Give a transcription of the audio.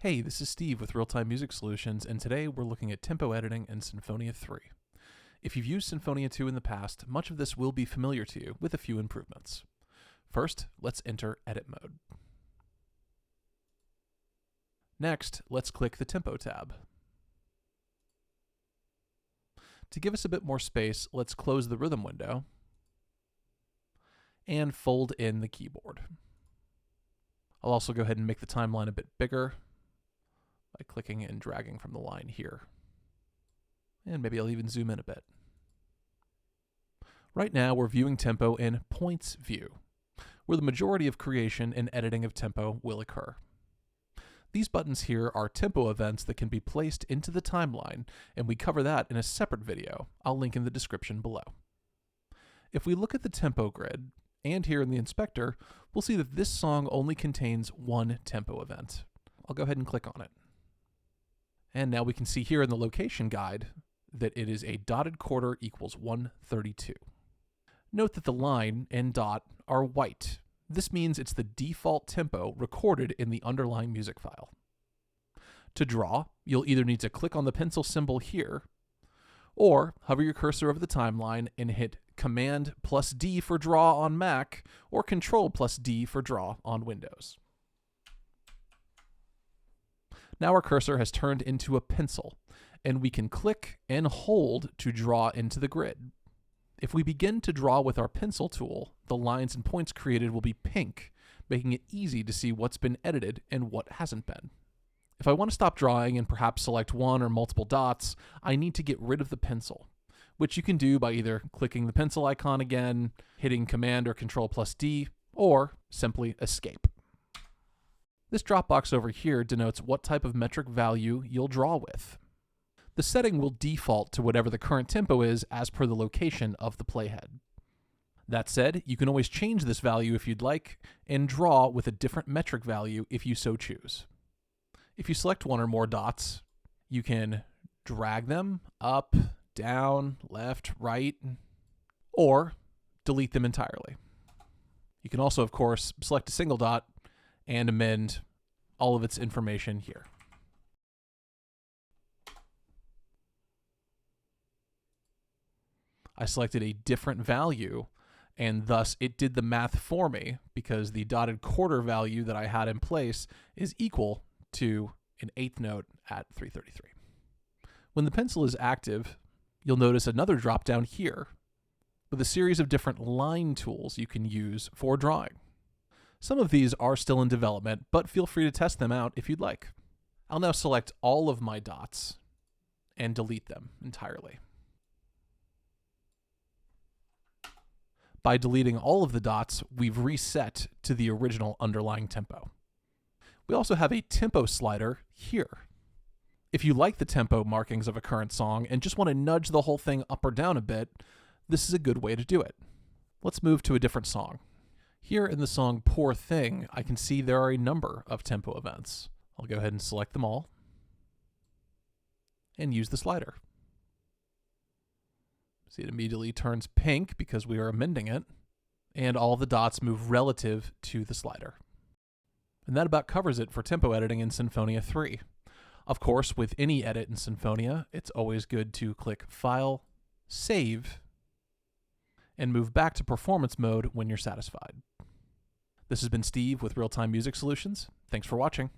Hey, this is Steve with Real-Time Music Solutions, and today we're looking at tempo editing in Sinfonia 3. If you've used Sinfonia 2 in the past, much of this will be familiar to you, with a few improvements. First, let's enter Edit mode. Next, let's click the Tempo tab. To give us a bit more space, let's close the rhythm window and fold in the keyboard. I'll also go ahead and make the timeline a bit bigger by clicking and dragging from the line here. And maybe I'll even zoom in a bit. Right now we're viewing tempo in points view, where the majority of creation and editing of tempo will occur. These buttons here are tempo events that can be placed into the timeline, and we cover that in a separate video I'll link in the description below. If we look at the tempo grid, and here in the inspector, we'll see that this song only contains one tempo event. I'll go ahead and click on it. And now we can see here in the location guide that it is a dotted quarter equals 132. Note that the line and dot are white. This means it's the default tempo recorded in the underlying music file. To draw, you'll either need to click on the pencil symbol here, or hover your cursor over the timeline and hit Command plus D for draw on Mac, or Control plus D for draw on Windows. Now our cursor has turned into a pencil, and we can click and hold to draw into the grid. If we begin to draw with our pencil tool, the lines and points created will be pink, making it easy to see what's been edited and what hasn't been. If I want to stop drawing and perhaps select one or multiple dots, I need to get rid of the pencil, which you can do by either clicking the pencil icon again, hitting Command or Control plus D, or simply escape. This drop box over here denotes what type of metric value you'll draw with. The setting will default to whatever the current tempo is as per the location of the playhead. That said, you can always change this value if you'd like, and draw with a different metric value if you so choose. If you select one or more dots, you can drag them up, down, left, right, or delete them entirely. You can also, of course, select a single dot and amend all of its information here. I selected a different value, and thus it did the math for me because the dotted quarter value that I had in place is equal to an eighth note at 333. When the pencil is active, you'll notice another drop down here with a series of different line tools you can use for drawing. Some of these are still in development, but feel free to test them out if you'd like. I'll now select all of my dots and delete them entirely. By deleting all of the dots, we've reset to the original underlying tempo. We also have a tempo slider here. If you like the tempo markings of a current song and just want to nudge the whole thing up or down a bit, this is a good way to do it. Let's move to a different song. Here in the song Poor Thing, I can see there are a number of tempo events. I'll go ahead and select them all and use the slider. See, it immediately turns pink because we are amending it, and all the dots move relative to the slider. And that about covers it for tempo editing in Sinfonia 3. Of course, with any edit in Sinfonia, it's always good to click File, Save, and move back to performance mode when you're satisfied. This has been Steve with Real-Time Music Solutions. Thanks for watching.